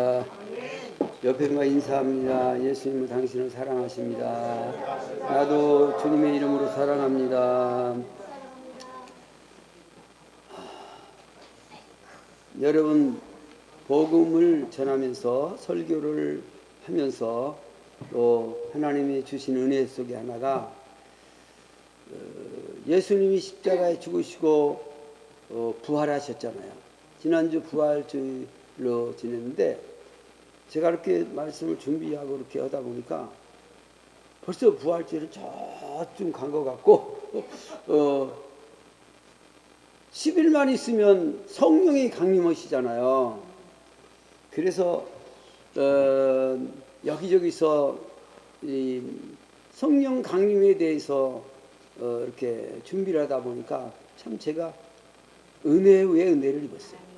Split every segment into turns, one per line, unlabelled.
옆에 분 인사합니다. 예수님은 당신을 사랑하십니다. 나도 주님의 이름으로 사랑합니다. 여러분, 복음을 전하면서 설교를 하면서 또 하나님이 주신 은혜 속에 하나가 예수님이 십자가에 죽으시고 부활하셨잖아요. 지난주 부활주일로 지냈는데 제가 이렇게 말씀을 준비하고 이렇게 하다 보니까 벌써 부활주일은 저쯤 간 것 같고 10일만 있으면 성령이 강림하시잖아요. 그래서 여기저기서 이 성령 강림에 대해서 이렇게 준비를 하다 보니까 참 제가 은혜 위에 은혜를 입었어요.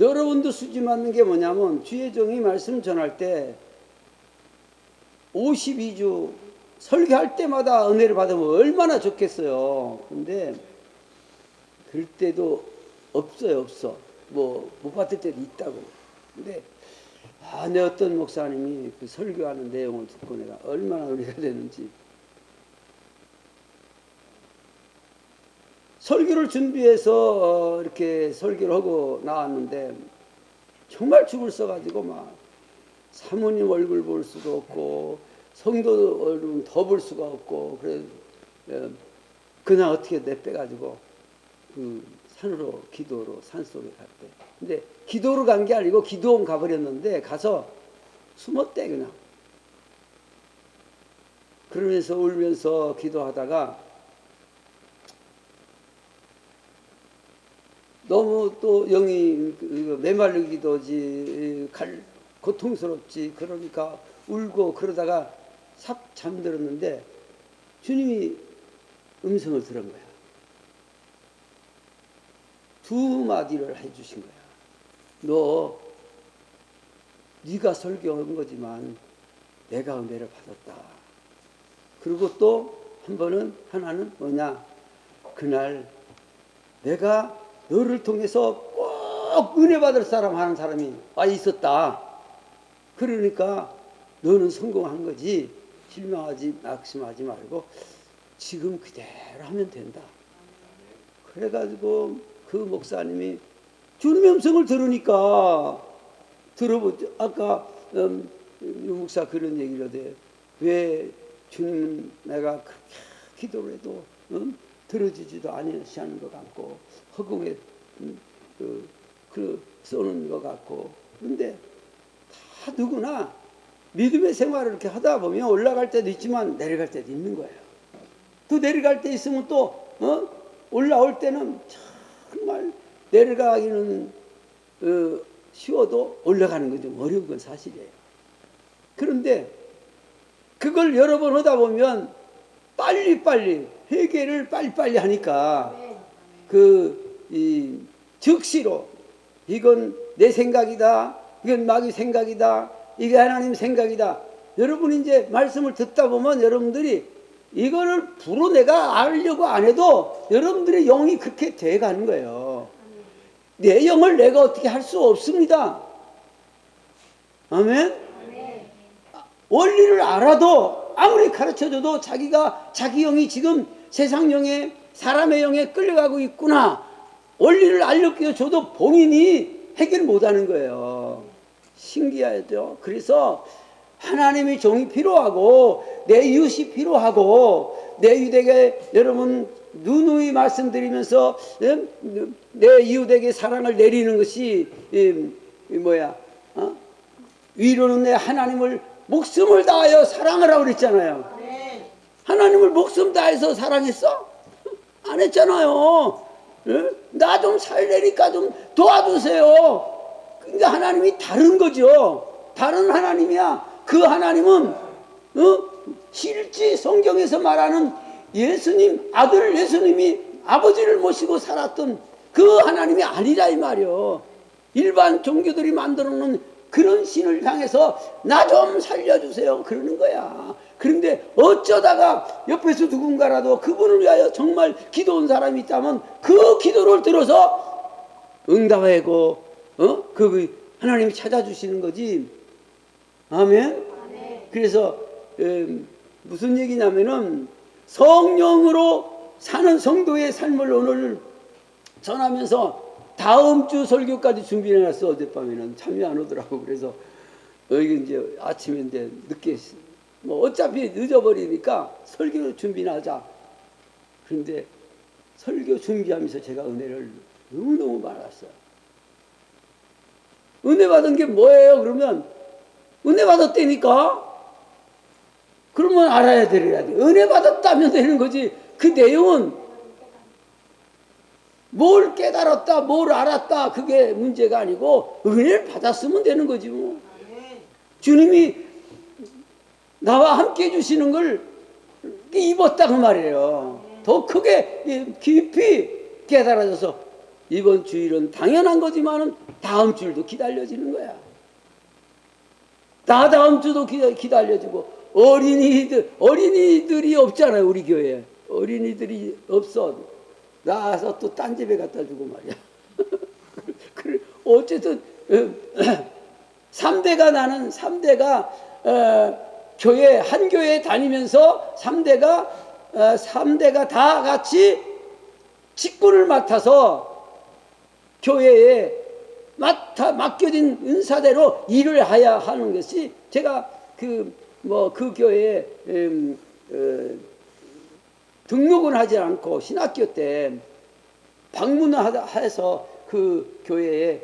여러분도 수지 맞는 게 뭐냐면 주의 종이 말씀 전할 때 52주 설교할 때마다 은혜를 받으면 얼마나 좋겠어요. 근데 그럴 때도 없어. 뭐 못 받을 때도 있다고. 근데 내 어떤 목사님이 그 설교하는 내용을 듣고 내가 얼마나 은혜가 되는지. 설교를 준비해서 이렇게 설교를 하고 나왔는데 정말 죽을 써가지고 막 사모님 얼굴 볼 수도 없고 성도 얼굴은 더 볼 수가 없고 그래 그냥 어떻게 내빼가지고 그 산으로 기도로 산속에 갔대. 근데 기도로 간 게 아니고 기도원 가버렸는데 가서 숨었대 그냥. 그러면서 울면서 기도하다가 너무 또 영이 메말르기도 하지 고통스럽지. 그러니까 울고 그러다가 삽 잠들었는데 주님이 음성을 들은 거야. 두 마디를 해주신 거야. 네가 설교한 거지만 내가 은혜를 받았다. 그리고 또 한 번은 하나는 뭐냐, 그날 내가 너를 통해서 꼭 은혜 받을 사람 하는 사람이 있었다. 그러니까 너는 성공한 거지. 실망하지 낙심하지 말고 지금 그대로 하면 된다. 그래가지고 그 목사님이 주님의 음성을 들으니까 들어보죠. 아까 유 목사 그런 얘기를 해. 왜 주님은 내가 그렇게 기도를 해도 들어주지도 아니하는 것 같고 허공에 쏘는 것 같고. 그런데 다 누구나 믿음의 생활을 이렇게 하다 보면 올라갈 때도 있지만 내려갈 때도 있는 거예요. 또 내려갈 때 있으면 또 올라올 때는 정말 내려가기는 쉬워도 올라가는 건 좀 어려운 건 사실이에요. 그런데 그걸 여러 번 하다 보면 빨리빨리 회개를 빨리빨리 하니까 이 즉시로 이건 내 생각이다, 이건 마귀 생각이다, 이게 하나님 생각이다. 여러분이 이제 말씀을 듣다 보면 여러분들이 이거를 부로 내가 알려고 안 해도 여러분들의 영이 그렇게 돼가는 거예요. 내 영을 내가 어떻게 할 수 없습니다. 아멘? 원리를 알아도 아무리 가르쳐줘도 자기 영이 지금 세상 영에 사람의 영에 끌려가고 있구나. 원리를 알려줘도 본인이 해결 못하는 거예요. 신기하죠. 그래서 하나님의 종이 필요하고 내 이웃이 필요하고 내 이웃에게 여러분 누누이 말씀드리면서 내 이웃에게 사랑을 내리는 것이 위로는 내 하나님을 목숨을 다하여 사랑을 하고 그랬잖아요. 하나님을 목숨 다해서 사랑했어? 안 했잖아요. 나 좀 살려니까 좀 도와주세요. 그러니까 하나님이 다른 거죠. 다른 하나님이야. 그 하나님은 실제 성경에서 말하는 예수님 아들 예수님이 아버지를 모시고 살았던 그 하나님이 아니라 이 말이요. 일반 종교들이 만들어 놓은 그런 신을 향해서 나 좀 살려주세요 그러는 거야. 그런데 어쩌다가 옆에서 누군가라도 그분을 위하여 정말 기도한 사람이 있다면 그 기도를 들어서 응답하고 하나님이 찾아주시는 거지. 아멘. 그래서 무슨 얘기냐면은 성령으로 사는 성도의 삶을 오늘 전하면서 다음 주 설교까지 준비해놨어. 어젯밤에는 참여 안 오더라고. 그래서 여기 이제 아침에 이제 늦게 뭐 어차피 늦어버리니까 설교 준비나 하자. 그런데 설교 준비하면서 제가 은혜를 너무너무 받았어요. 은혜 받은 게 뭐예요? 그러면 은혜 받았다니까? 그러면 알아야 되려야 돼. 은혜 받았다면 되는 거지. 그 내용은 뭘 깨달았다, 뭘 알았다, 그게 문제가 아니고 은혜를 받았으면 되는 거지 뭐. 주님이 나와 함께 해주시는 걸 입었다 그 말이에요. 더 크게 깊이 깨달아져서 이번 주일은 당연한 거지만은 다음 주일도 기다려지는 거야. 다음 주도 기다려지고 어린이들이 없잖아요. 우리 교회에 어린이들이 없어. 나와서 또 딴 집에 갖다 주고 말이야. 어쨌든 3대가 교회 한 교회에 다니면서 3대가 다 같이 직분을 맡아서 교회에 맡겨진 은사대로 일을 해야 하는 것이 제가 그 교회에 등록은 하지 않고 신학교 때 방문을 해서 그 교회에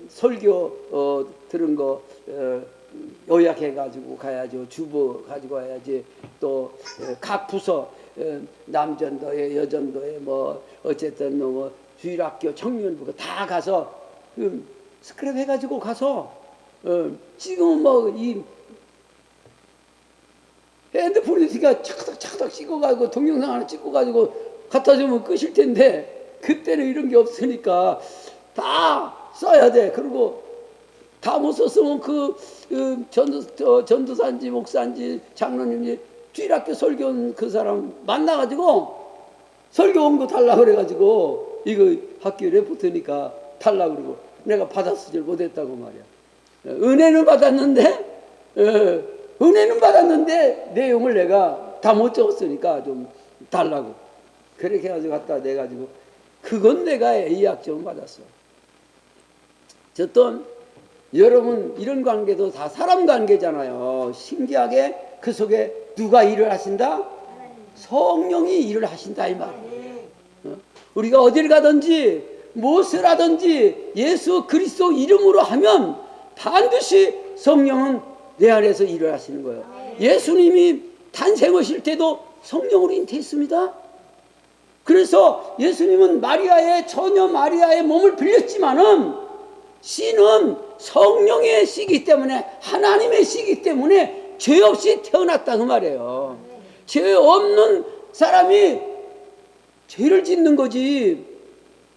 설교 들은 거 요약해 가지고 가야죠. 주보 가지고 와야지. 또 각 부서 남전도에 여전도에 뭐 어쨌든 뭐 주일학교 청년부가 다 가서 스크랩 해가지고 가서 지금은 뭐 이 핸드폰이 있으니까 착착착 찍어가지고 동영상 하나 찍어가지고 갖다 주면 끝일 텐데 그때는 이런 게 없으니까 다 써야 돼. 그리고 다 못 썼으면 전도사인지 목사인지 장로님이 주일학교 설교 온 그 사람 만나가지고 설교 온 거 달라고 그래가지고 이거 학교 레포트니까 달라고 그러고 내가 받아쓰질 못했다고 말이야. 은혜는 받았는데 내용을 내가 다 못 적었으니까 좀 달라고 그렇게 해가지고 갖다 내가지고 그건 내가 A학점 받았어. 어떤 여러분 이런 관계도 다 사람 관계잖아요. 신기하게 그 속에 누가 일을 하신다? 성령이 일을 하신다 이 말이에요. 우리가 어딜 가든지 무엇을 하든지 예수 그리스도 이름으로 하면 반드시 성령은 내 안에서 일을 하시는 거예요. 예수님이 탄생하실 때도 성령으로 잉태했습니다. 그래서 예수님은 처녀 마리아의 몸을 빌렸지만은 씨는 성령의 씨이기 때문에 하나님의 씨이기 때문에 죄 없이 태어났다 그 말이에요. 죄 없는 사람이 죄를 짓는 거지.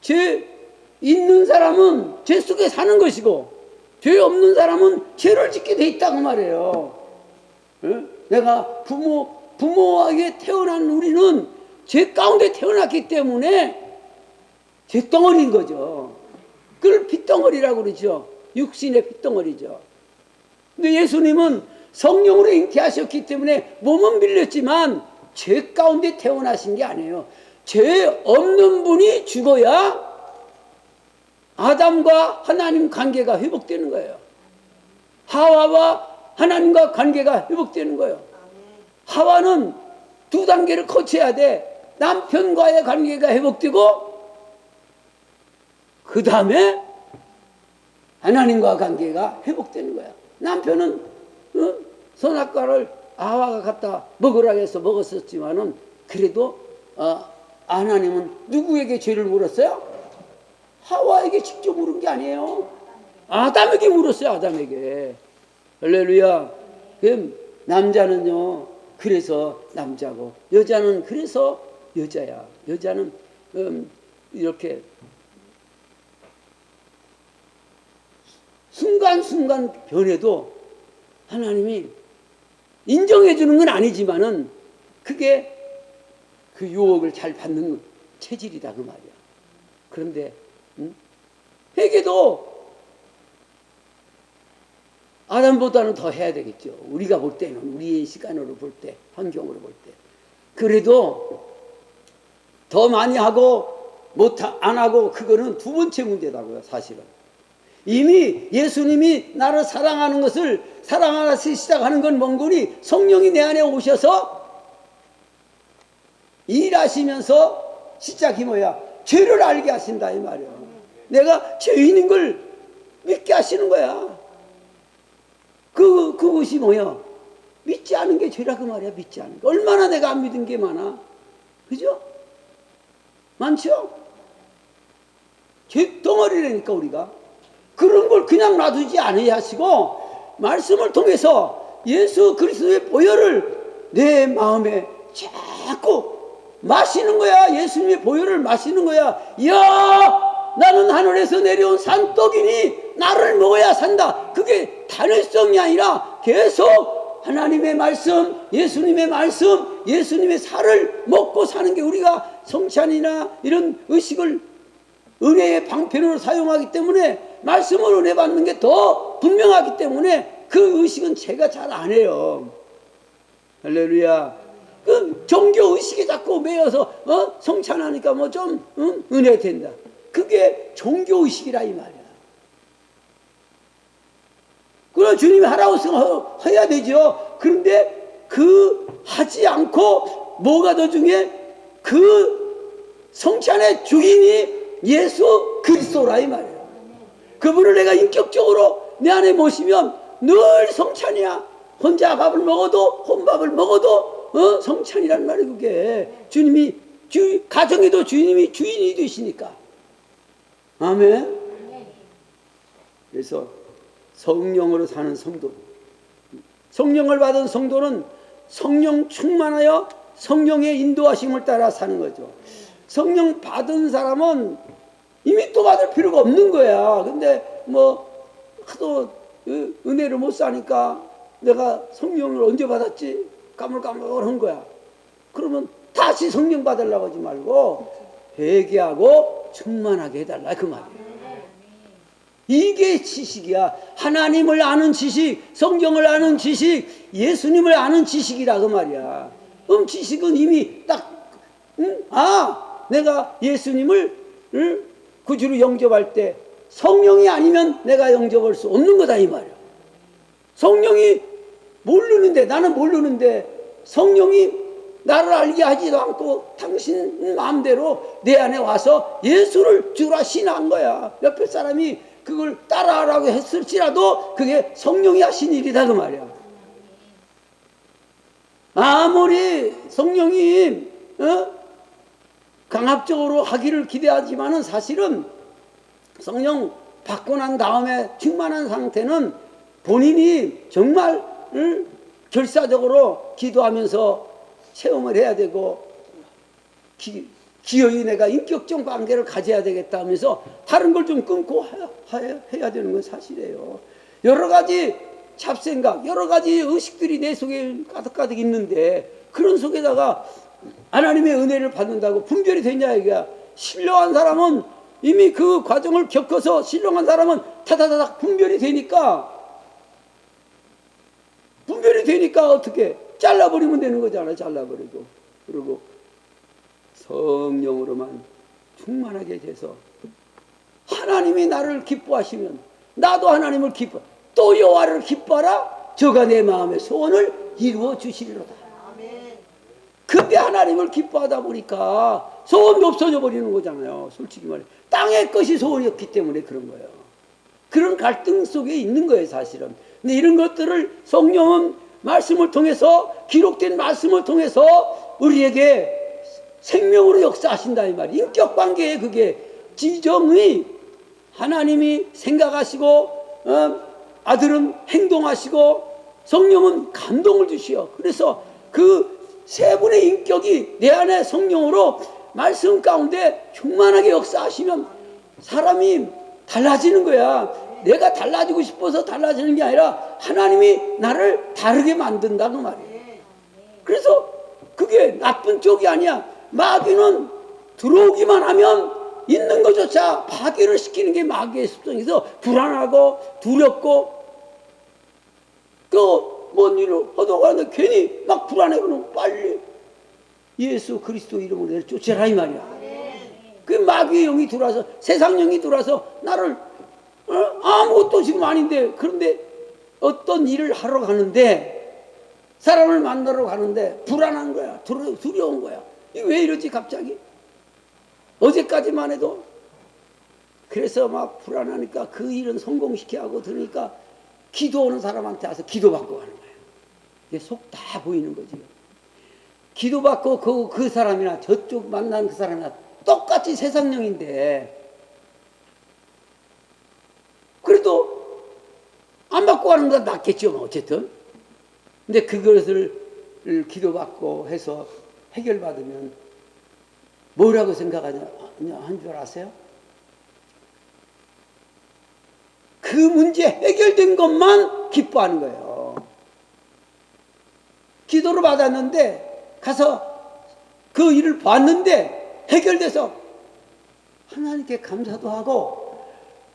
죄 있는 사람은 죄 속에 사는 것이고 죄 없는 사람은 죄를 짓게 돼 있다 그 말이에요. 내가 부모에게 태어난 우리는 죄 가운데 태어났기 때문에 죄덩어리인 거죠. 그걸 핏덩어리라고 그러죠. 육신의 핏덩어리죠. 근데 예수님은 성령으로 잉태하셨기 때문에 몸은 빌렸지만 죄 가운데 태어나신 게 아니에요. 죄 없는 분이 죽어야 아담과 하나님 관계가 회복되는 거예요. 하와와 하나님과 관계가 회복되는 거예요. 하와는 2단계를 거쳐야 돼. 남편과의 관계가 회복되고 그 다음에 하나님과 관계가 회복되는 거야. 남편은 선악과를 하와가 갖다 먹으라고 해서 먹었었지만은 그래도 하나님은 누구에게 죄를 물었어요? 하와에게 직접 물은 게 아니에요. 아담에게 물었어요. 아담에게. 할렐루야. 그럼 남자는요 그래서 남자고 여자는 그래서 여자야. 여자는 이렇게 순간순간 변해도 하나님이 인정해 주는 건 아니지만은 그게 그 유혹을 잘 받는 체질이다 그 말이야. 그런데 회개도 아담보다는 더 해야 되겠죠. 우리가 볼 때는, 우리의 시간으로 볼 때, 환경으로 볼 때. 그래도 더 많이 하고 안 하고 그거는 두 번째 문제다고요, 사실은. 이미 예수님이 나를 사랑하는 것을 사랑하기 시작하는 건 뭔 거니? 성령이 내 안에 오셔서 일하시면서 시작이 뭐야? 죄를 알게 하신다 이 말이야. 내가 죄인인 걸 믿게 하시는 거야. 그것이 뭐야? 믿지 않은 게 죄라 그 말이야. 믿지 않은 게. 얼마나 내가 안 믿은 게 많아. 그죠? 많죠? 죄 덩어리라니까 우리가. 그런 걸 그냥 놔두지 않아야 하시고 말씀을 통해서 예수 그리스도의 보혈을 내 마음에 자꾸 마시는 거야. 예수님의 보혈을 마시는 거야. 이야, 나는 하늘에서 내려온 산떡이니 나를 먹어야 산다. 그게 단일성이 아니라 계속 하나님의 말씀, 예수님의 말씀, 예수님의 살을 먹고 사는 게 우리가 성찬이나 이런 의식을 은혜의 방편으로 사용하기 때문에 말씀을 은혜 받는 게 더 분명하기 때문에 그 의식은 제가 잘 안 해요. 할렐루야. 그 종교 의식에 자꾸 매여서 성찬하니까 뭐 좀 은혜 된다. 그게 종교 의식이라 이 말이야. 그럼 주님이 하라고 했으면 해야 되죠. 그런데 그 하지 않고 뭐가 더 중요해? 그 성찬의 주인이 예수 그리스도라 이 말이야. 그분을 내가 인격적으로 내 안에 모시면 늘 성찬이야. 혼자 밥을 먹어도 혼밥을 먹어도 성찬이란 말이 그게. 주님이 가정에도 주님이 주인이 되시니까. 아멘. 그래서 성령으로 사는 성도, 성령을 받은 성도는 성령 충만하여 성령의 인도하심을 따라 사는 거죠. 성령 받은 사람은 이미 또 받을 필요가 없는 거야. 근데 뭐 하도 은혜를 못 사니까 내가 성령을 언제 받았지? 까물까물한 거야. 그러면 다시 성령 받으려고 하지 말고 회개하고 충만하게 해달라 그 말이에요. 이게 지식이야. 하나님을 아는 지식, 성경을 아는 지식, 예수님을 아는 지식이라 그 말이야. 지식은 이미 딱 내가 예수님을 구주로 영접할 때 성령이 아니면 내가 영접할 수 없는 거다 이 말이야. 성령이 모르는데, 나는 모르는데 성령이 나를 알게 하지도 않고 당신 마음대로 내 안에 와서 예수를 주라 신한 거야. 옆에 사람이 그걸 따라하라고 했을지라도 그게 성령이 하신 일이다 그 말이야. 아무리 성령이 강압적으로 하기를 기대하지만은 사실은 성령 받고 난 다음에 충만한 상태는 본인이 정말 결사적으로 기도하면서 체험을 해야 되고 기어이 내가 인격적 관계를 가져야 되겠다 하면서 다른 걸 좀 끊고 해야 되는 건 사실이에요. 여러 가지 잡생각, 여러 가지 의식들이 내 속에 가득가득 있는데 그런 속에다가 하나님의 은혜를 받는다고 분별이 되냐 이거야. 신령한 사람은 이미 그 과정을 겪어서 신령한 사람은 타다다닥 분별이 되니까 어떻게 잘라버리면 되는 거잖아. 잘라버리고. 그리고 성령으로만 충만하게 돼서 하나님이 나를 기뻐하시면 나도 하나님을 기뻐. 또 여호와를 기뻐하라. 저가 내 마음의 소원을 이루어 주시리로다. 그게 하나님을 기뻐하다 보니까 소원이 없어져 버리는 거잖아요. 솔직히 말해. 땅의 것이 소원이었기 때문에 그런 거예요. 그런 갈등 속에 있는 거예요, 사실은. 근데 이런 것들을 성령은 말씀을 통해서, 기록된 말씀을 통해서 우리에게 생명으로 역사하신다 이 말이에요. 인격 관계에 그게 지정의 하나님이 생각하시고 아들은 행동하시고 성령은 감동을 주시오. 그래서 그 세 분의 인격이 내 안에 성령으로 말씀 가운데 충만하게 역사하시면 사람이 달라지는 거야. 내가 달라지고 싶어서 달라지는 게 아니라 하나님이 나를 다르게 만든다 그 말이에요. 그래서 그게 나쁜 쪽이 아니야. 마귀는 들어오기만 하면 있는 것조차 파괴를 시키는 게 마귀의 습성이서 불안하고 두렵고 뭔 일을 하다가 하는데 괜히 막 불안해하면 빨리 예수 그리스도 이름으로 내를 쫓아라 이 말이야. 그 마귀의 영이 들어와서 세상 영이 들어와서 나를 아무것도 지금 아닌데 그런데 어떤 일을 하러 가는데 사람을 만나러 가는데 불안한 거야. 두려운 거야. 이게 왜 이러지 갑자기? 어제까지만 해도 그래서 막 불안하니까 그 일은 성공시켜야 하고 들으니까 기도하는 사람한테 와서 기도받고 가는 거예요. 이게 속 다 보이는 거지. 기도받고 그 사람이나 저쪽 만난 그 사람이나 똑같이 세상령인데 그래도 안 받고 가는 것보다 낫겠죠 뭐 어쨌든. 근데 그것을 기도받고 해서 해결받으면 뭐라고 생각하냐 한 줄 아세요? 그 문제 해결된 것만 기뻐하는 거예요. 기도를 받았는데 가서 그 일을 봤는데 해결돼서 하나님께 감사도 하고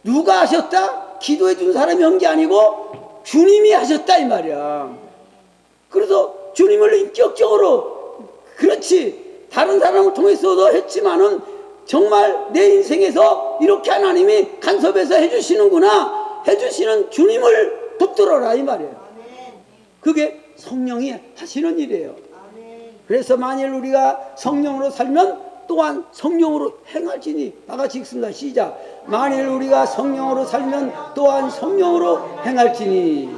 누가 하셨다? 기도해 준 사람이 한 게 아니고 주님이 하셨다 이 말이야. 그래서 주님을 인격적으로 그렇지 다른 사람을 통해서도 했지만은 정말 내 인생에서 이렇게 하나님이 간섭해서 해주시는구나 해주시는 주님을 붙들어라 이 말이에요. 그게 성령이 하시는 일이에요. 그래서 만일 우리가 성령으로 살면 또한 성령으로 행할지니 다 같이 읽습니다. 시작. 만일 우리가 성령으로 살면 또한 성령으로 행할지니.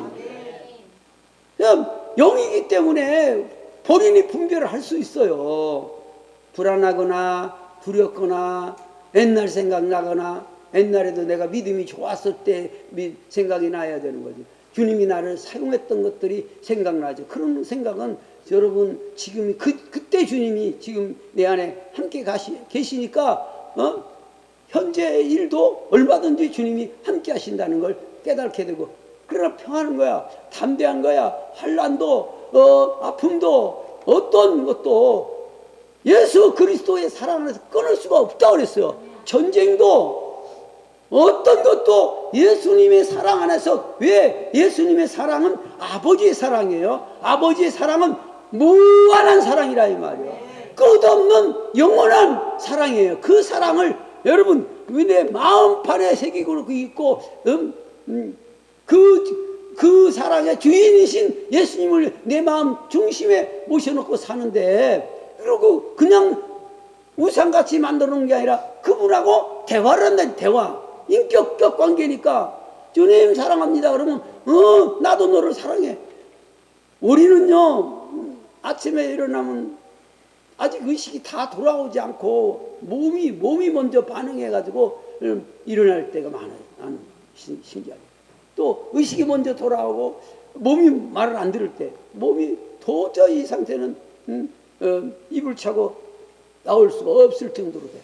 영이기 때문에 본인이 분별을 할 수 있어요. 불안하거나 두렵거나 옛날 생각나거나 옛날에도 내가 믿음이 좋았을 때 생각이 나야 되는 거지. 주님이 나를 사용했던 것들이 생각나죠. 그런 생각은 여러분 지금 그때 주님이 지금 내 안에 함께 계시니까 현재 일도 얼마든지 주님이 함께 하신다는 걸 깨닫게 되고 그러나 평안한 거야. 담대한 거야. 환난도 아픔도 어떤 것도 예수 그리스도의 사랑 안에서 끊을 수가 없다고 그랬어요. 전쟁도 어떤 것도 예수님의 사랑 안에서. 왜? 예수님의 사랑은 아버지의 사랑이에요. 아버지의 사랑은 무한한 사랑이라 이 말이에요. 끝없는 영원한 사랑이에요. 그 사랑을 여러분 내 마음판에 새기고 있고 그 사랑의 주인이신 예수님을 내 마음 중심에 모셔놓고 사는데 그리고 그냥 우상같이 만들어 놓은 게 아니라 그분하고 대화를 한다는 대화. 인격적 관계니까 주님 사랑합니다. 그러면 나도 너를 사랑해. 우리는요 아침에 일어나면 아직 의식이 다 돌아오지 않고 몸이 먼저 반응해가지고 일어날 때가 많아요. 나는 신기하게. 또 의식이 먼저 돌아오고 몸이 말을 안 들을 때 몸이 도저히 이 상태는 입을 차고 나올 수가 없을 정도로 돼.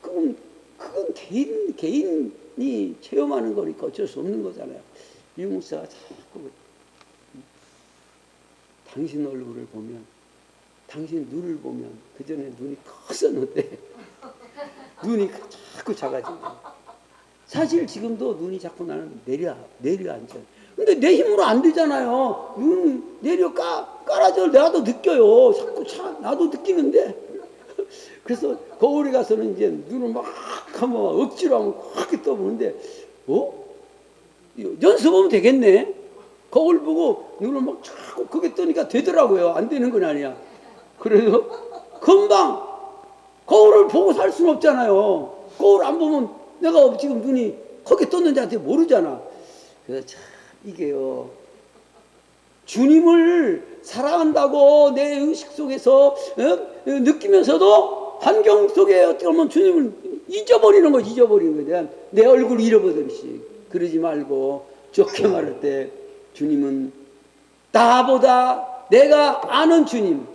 그건 개인이 체험하는 거니까 어쩔 수 없는 거잖아요. 유목사가 자꾸 당신 얼굴을 보면 당신 눈을 보면 그전에 눈이 컸었는데 눈이 자꾸 작아진다. 사실 지금도 눈이 자꾸 나는 내려앉아요. 근데 내 힘으로 안 되잖아요. 눈 내려 깔아져 나도 느껴요. 자꾸 나도 느끼는데. 그래서 거울에 가서는 이제 눈을 막 하면 억지로 하면 확 떠보는데 연습하면 되겠네. 거울 보고 눈을 막 자꾸 크게 뜨니까 되더라고요. 안 되는 건 아니야. 그래서 금방 거울을 보고 살 수는 없잖아요. 거울 안 보면 내가 지금 눈이 크게 떴는지한테 모르잖아. 그래서 참 이게요. 주님을 사랑한다고 내 의식 속에서 느끼면서도 환경 속에 어떻게 보면 주님을 잊어버리는 거야. 내 얼굴 잃어버리듯이. 그러지 말고 좋게 말할 때 주님은 나보다 내가 아는 주님,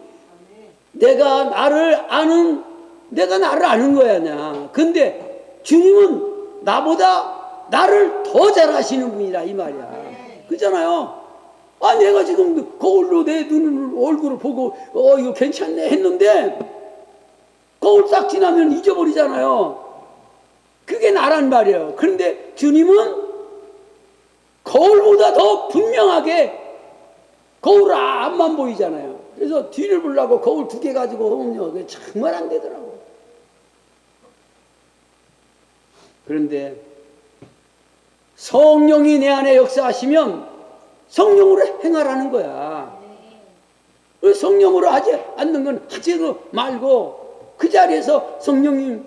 내가 나를 아는 거야. 근데 주님은 나보다 나를 더 잘 아시는 분이라 이 말이야. 그잖아요. 내가 지금 거울로 내 얼굴을 보고 이거 괜찮네 했는데 거울 딱 지나면 잊어버리잖아요. 그게 나란 말이에요. 그런데 주님은 거울보다 더 분명하게 거울 앞만 보이잖아요. 그래서 뒤를 보려고 거울 2개 가지고 오면요, 그게 정말 안 되더라고. 그런데 성령이 내 안에 역사하시면 성령으로 행하라는 거야. 성령으로 하지 않는 건 하지도 말고 그 자리에서 성령님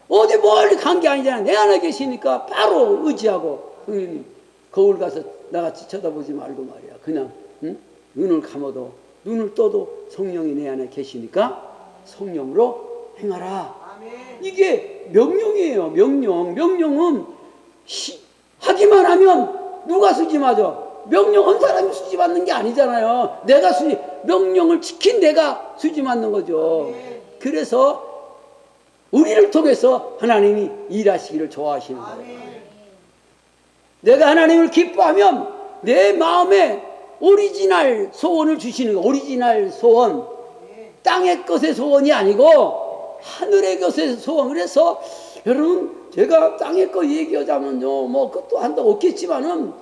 어디 멀리 간 게 아니잖아. 내 안에 계시니까 바로 의지하고, 성령님 거울 가서 나같이 쳐다보지 말고 말이야. 그냥 눈을 감아도 눈을 떠도 성령이 내 안에 계시니까 성령으로 행하라. 이게 명령이에요. 명령은 하기만 하면 누가 수지맞아? 명령한 사람이 수지받는 게 아니잖아요. 내가 명령을 지킨 내가 수지맞는 거죠. 그래서 우리를 통해서 하나님이 일하시기를 좋아하시는 거예요. 내가 하나님을 기뻐하면 내 마음에 오리지널 소원을 주시는 거예요. 오리지널 소원. 땅의 것의 소원이 아니고 하늘의 것의 소원. 그래서 여러분, 제가 땅의 것 얘기하자면요, 뭐 그것도 한다 없겠지만은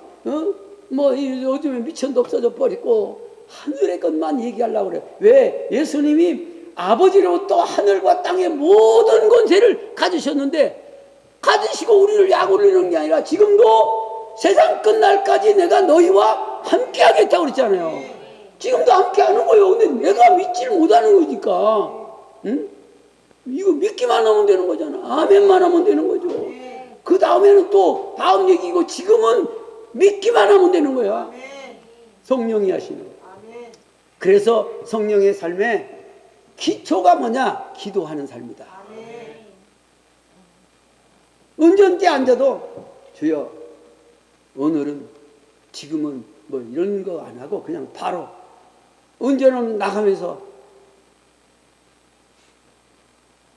뭐 요즘에 미천도 없어져 버리고 하늘의 것만 얘기하려고 그래요. 왜? 예수님이 아버지로부터 하늘과 땅의 모든 권세를 가지셨는데, 가지시고 우리를 약올리는 게 아니라 지금도 세상 끝날까지 내가 너희와 함께 하겠다고 그랬잖아요. 지금도 함께 하는 거예요. 근데 내가 믿지를 못하는 거니까. 응? 이거 믿기만 하면 되는 거잖아. 아멘만 하면 되는 거죠. 그 다음에는 또 다음 얘기고, 지금은 믿기만 하면 되는 거야. 성령이 하시는 거야. 그래서 성령의 삶에 기초가 뭐냐? 기도하는 삶이다. 운전대에 앉아도 주여 오늘은 지금은 뭐 이런 거 안 하고 그냥 바로 운전을 나가면서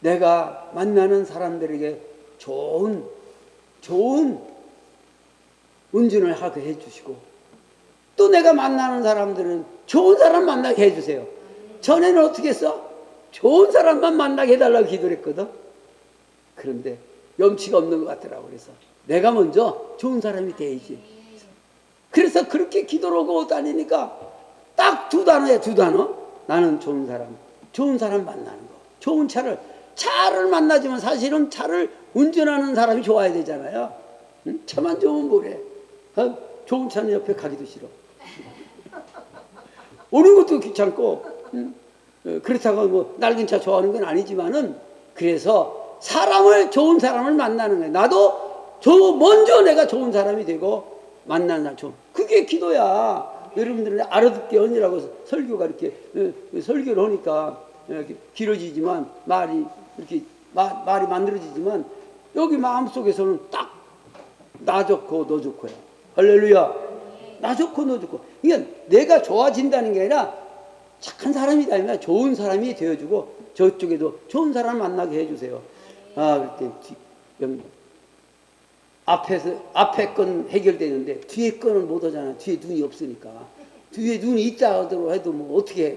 내가 만나는 사람들에게 좋은 운전을 하게 해주시고, 또 내가 만나는 사람들은 좋은 사람 만나게 해주세요. 전에는 어떻게 했어? 좋은 사람만 만나게 해달라고 기도를 했거든. 그런데 염치가 없는 것 같더라고. 그래서 내가 먼저 좋은 사람이 돼야지. 그래서 그렇게 기도를 하고 다니니까 딱 2단어야, 2단어. 나는 좋은 사람 만나는 거. 좋은 차를 만나지만 사실은 차를 운전하는 사람이 좋아야 되잖아요. 응? 차만 좋으면 뭐래. 좋은 차는 옆에 가기도 싫어. 오는 것도 귀찮고. 응? 그렇다고 뭐 낡은 차 좋아하는 건 아니지만은, 그래서 좋은 사람을 만나는 거예요. 나도 먼저 내가 좋은 사람이 되고 만나는 사람. 그게 기도야. 여러분들은 알아듣기 언니라고 설교가 이렇게 설교를 하니까 이렇게 길어지지만 말이 만들어지지만, 여기 마음속에서는 딱 나 좋고 너 좋고야. 할렐루야. 나 좋고 너 좋고. 그러니까 내가 좋아진다는 게 아니라 착한 사람이다 아니라 좋은 사람이 되어주고, 저쪽에도 좋은 사람 만나게 해주세요. 그때 앞에 건 해결되는데 뒤에 건은 못 하잖아. 뒤에 눈이 없으니까. 뒤에 눈이 있다 하더라도 해도 뭐 어떻게 해.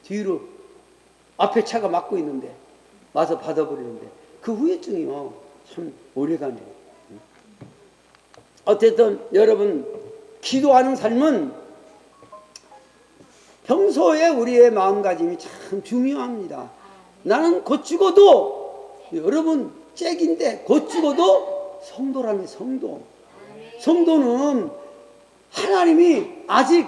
뒤로 앞에 차가 막고 있는데 와서 받아버리는데 그 후유증이요 참 오래가네. 어쨌든 여러분, 기도하는 삶은 평소에 우리의 마음가짐이 참 중요합니다. 나는 곧 죽어도, 여러분 잭인데 곧 죽어도 성도라며. 성도는 하나님이 아직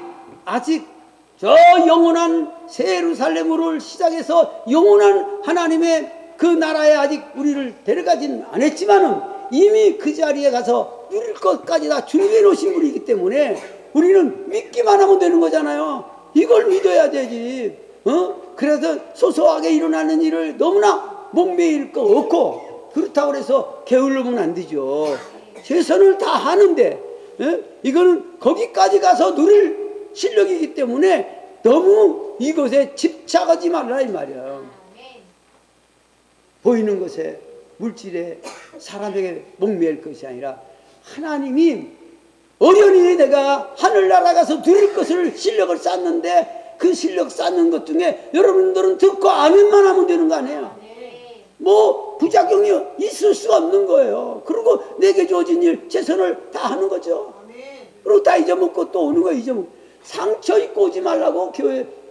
저 영원한 새 예루살렘으로 시작해서 영원한 하나님의 그 나라에 아직 우리를 데려가진 않았지만은 이미 그 자리에 가서 누릴 것까지 다 준비해 놓으신 분이기 때문에 우리는 믿기만 하면 되는 거잖아요. 이걸 믿어야 되지. 그래서 소소하게 일어나는 일을 너무나 목매일 거 없고, 그렇다고 해서 게을르면 안 되죠. 최선을 다 하는데 이거는 거기까지 가서 누릴 실력이기 때문에 너무 이것에 집착하지 말라 이 말이야. 보이는 것에, 물질에, 사람에게 목매일 것이 아니라 하나님이 어련히 내가 하늘나라 가서 누릴 것을 실력을 쌓는데, 그 실력 쌓는 것 중에 여러분들은 듣고 아멘만 하면 되는 거 아니에요. 뭐 부작용이 있을 수가 없는 거예요. 그리고 내게 주어진 일 최선을 다 하는 거죠. 그리고 다 잊어먹고 또 오는 거 잊어먹고. 상처 입고 오지 말라고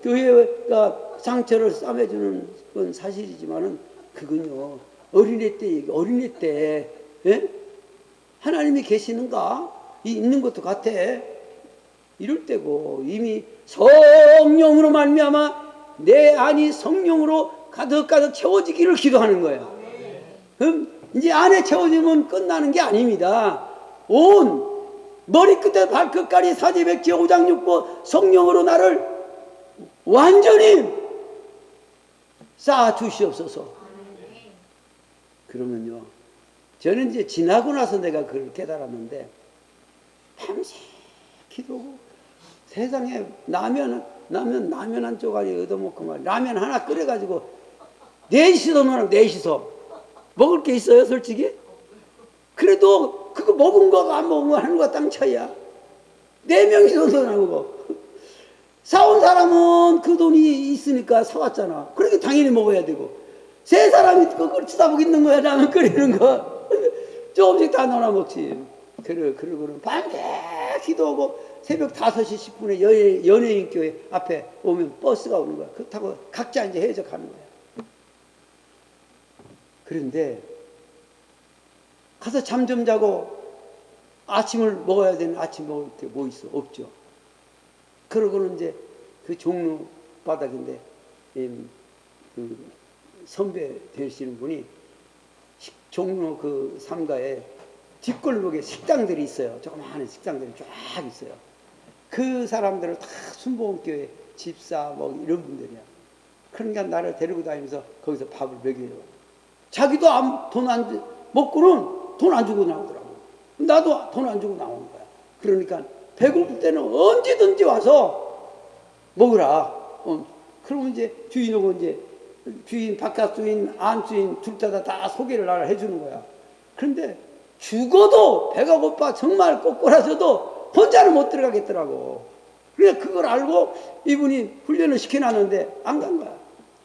교회가 상처를 싸매주는 건 사실이지만은 그건요 어린애 때 얘기, 어린애 때 예? 하나님이 계시는가? 있는 것도 같아. 이럴 때고 이미 성령으로 말미암아 내 안이 성령으로 가득가득 채워지기를 기도하는 거예요. 그럼 이제 안에 채워지면 끝나는 게 아닙니다. 온 머리끝에 발끝까지 사지백지 5장 6보 성령으로 나를 완전히 쌓아 주시옵소서. 그러면요 저는 이제 지나고 나서 내가 그걸 깨달았는데 밤새 기도하고 세상에 라면 한 쪼가리 얻어먹고 말 라면 하나 끓여가지고 넷이서 먹으면 넷이서 먹을 게 있어요 솔직히? 그래도 그거 먹은 거가 안 먹은 거 하는 거가 땅 차이야. 4명이서 먹어. 사온 사람은 그 돈이 있으니까 사왔잖아. 그러니까 당연히 먹어야 되고 세 사람이 그걸 쳐다보고 있는 거야. 라면 끓이는 거 조금씩 다 넣어 먹지. 그러고는 밤새 기도하고 새벽 5시 10분에 연예인교회 앞에 오면 버스가 오는 거야. 그거 타고 각자 이제 헤어져 가는 거야. 그런데 가서 잠 좀 자고 아침을 먹어야 되는 아침 먹을 게 뭐 있어? 없죠. 그러고는 이제 그 종로 바닥인데 그 선배 되시는 분이 종로 그 삼가에 뒷골목에 식당들이 있어요. 조그마한 식당들이 쫙 있어요. 그 사람들은 다 순복음교회 집사 뭐 이런 분들이야. 그러니까 나를 데리고 다니면서 거기서 밥을 먹여요. 자기도 돈 안 먹고는 돈 안 주고 나오더라고. 나도 돈 안 주고 나오는 거야. 그러니까 배고플 때는 언제든지 와서 먹으라. 그러면 이제 주인하고 이제 주인, 바깥 주인, 안 주인 둘 다 소개를 나를 해주는 거야. 그런데 죽어도 배가 고파 정말 꼬꾸라져도 혼자는 못 들어가겠더라고. 그래서 그걸 알고 이분이 훈련을 시켜놨는데 안 간 거야.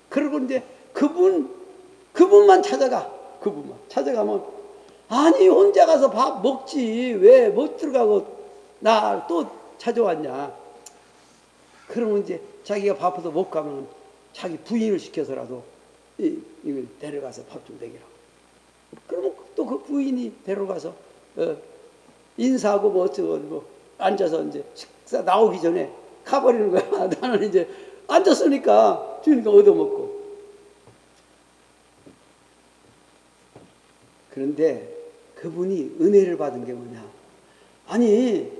그러고 이제 그분만 찾아가. 그분만 찾아가면 아니 혼자 가서 밥 먹지 왜 못 들어가고 나 또 찾아왔냐. 그러면 이제 자기가 바빠서 못 가면 자기 부인을 시켜서라도 이걸 데려가서 밥 좀 먹이라고. 그러면 또 그 부인이 데려가서 인사하고 뭐 어쩌고 뭐 앉아서 이제 식사 나오기 전에 가버리는 거야. 나는 이제 앉았으니까 주니까 얻어먹고. 그런데 그분이 은혜를 받은 게 뭐냐. 아니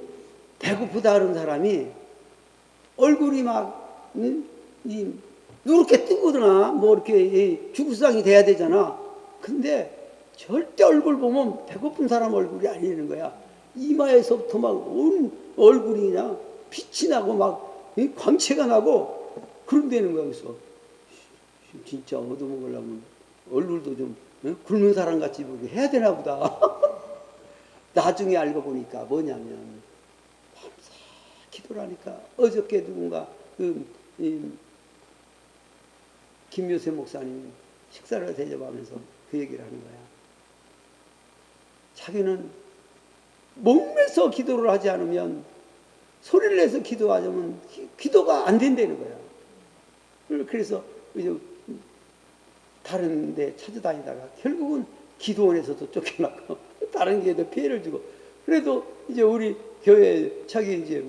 배고프다 하는 사람이 얼굴이 막 누렇게 뜨거나 뭐 이렇게 죽상이 돼야 되잖아. 근데 절대 얼굴 보면 배고픈 사람 얼굴이 아니는 거야. 이마에서부터 막 온 얼굴이 그냥 빛이 나고 막 광채가 나고 그런다는 거야. 그래서 진짜 얻어먹으려면 얼굴도 좀 굶은 사람 같이 보게 해야 되나 보다. 나중에 알고 보니까 뭐냐면 밤새 기도를 하니까 어저께 누군가 김요세 목사님이 식사를 대접하면서 그 얘기를 하는 거야. 자기는 목매서 기도를 하지 않으면 소리를 내서 기도하자면 기도가 안 된다는 거야. 그래서 다른 데 찾아다니다가 결국은 기도원에서도 쫓겨나고 다른 게도 피해를 주고 그래도 이제 우리 교회 자기 이제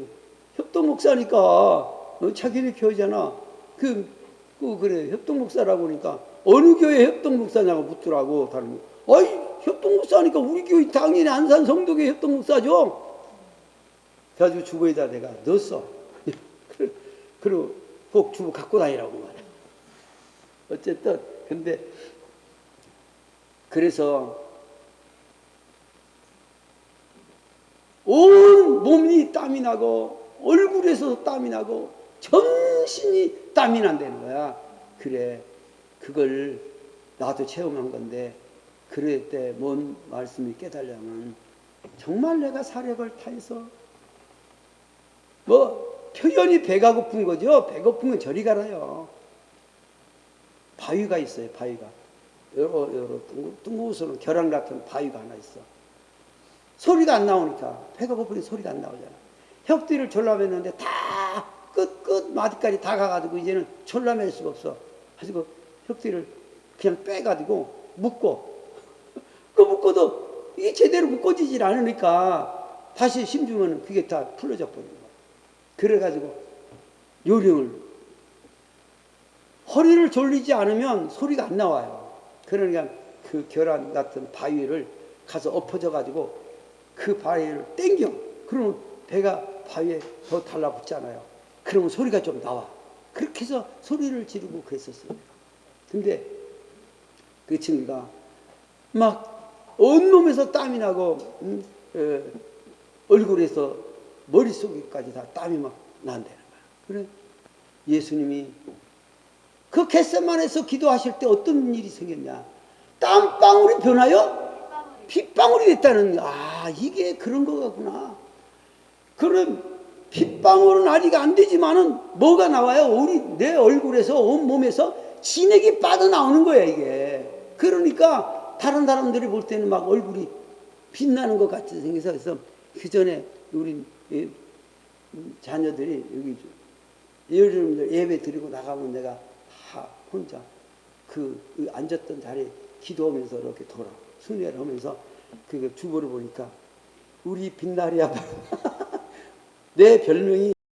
협동 목사니까 자기네 교회잖아. 그래 협동 목사라고 하니까 어느 교회 협동 목사냐고 묻더라고. 다른 거. 어이 협동 목사니까 우리 교회 당연히 안산 성도교회 협동 목사죠. 그래가지고 주보에다 내가 넣었어. 그리고 꼭 주보 갖고 다니라고 말이야. 어쨌든 근데 그래서 온 몸이 땀이 나고 얼굴에서 땀이 나고 전신이 땀이 난다는 거야. 그래 그걸 나도 체험한 건데 그럴 때 뭔 말씀이 깨달으면 정말 내가 사력을 다해서 뭐 표현이 배가 고픈 거죠. 배고픈 건 저리 가라요. 바위가 있어요. 바위가 여러 둥그스러운 겨랑 같은 바위가 하나 있어. 소리가 안 나오니까 배가 고프니 소리가 안 나오잖아. 혁들을 졸라맸는데 다 끝 마디까지 다 가가지고 이제는 졸라맬 수가 없어. 가지고 혁대를 그냥 빼가지고 묶고 그 묶어도 이게 제대로 묶어지질 않으니까 다시 심주면 그게 다 풀어져 버리는 거야. 그래가지고 요령을 허리를 졸리지 않으면 소리가 안 나와요. 그러니까 그 계란 같은 바위를 가서 엎어져 가지고 그 바위를 땡겨. 그러면 배가 바위에 더 달라붙잖아요. 그러면 소리가 좀 나와. 그렇게 해서 소리를 지르고 그랬었어요. 근데 그 친구가 막 온몸에서 땀이 나고 얼굴에서 머릿속에까지 다 땀이 막 난다는 거야. 그래 예수님이 그 겟세마네에서 기도하실 때 어떤 일이 생겼냐? 땀방울이 변하여 핏방울이 됐다는, 이게 그런 거구나. 그럼 핏방울은 아직 안 되지만은 뭐가 나와요? 내 얼굴에서 온몸에서 진액이 빠져나오는 거야 이게. 그러니까 다른 사람들이 볼 때는 막 얼굴이 빛나는 것 같이 생겨서, 그래서 그 전에 우리 자녀들이 여기 여러분들 예배 드리고 나가면 내가 다 혼자 그 앉았던 자리에 기도하면서 이렇게 돌아 순회를 하면서 그 주보를 보니까 우리 빛나리 아빠 내 별명이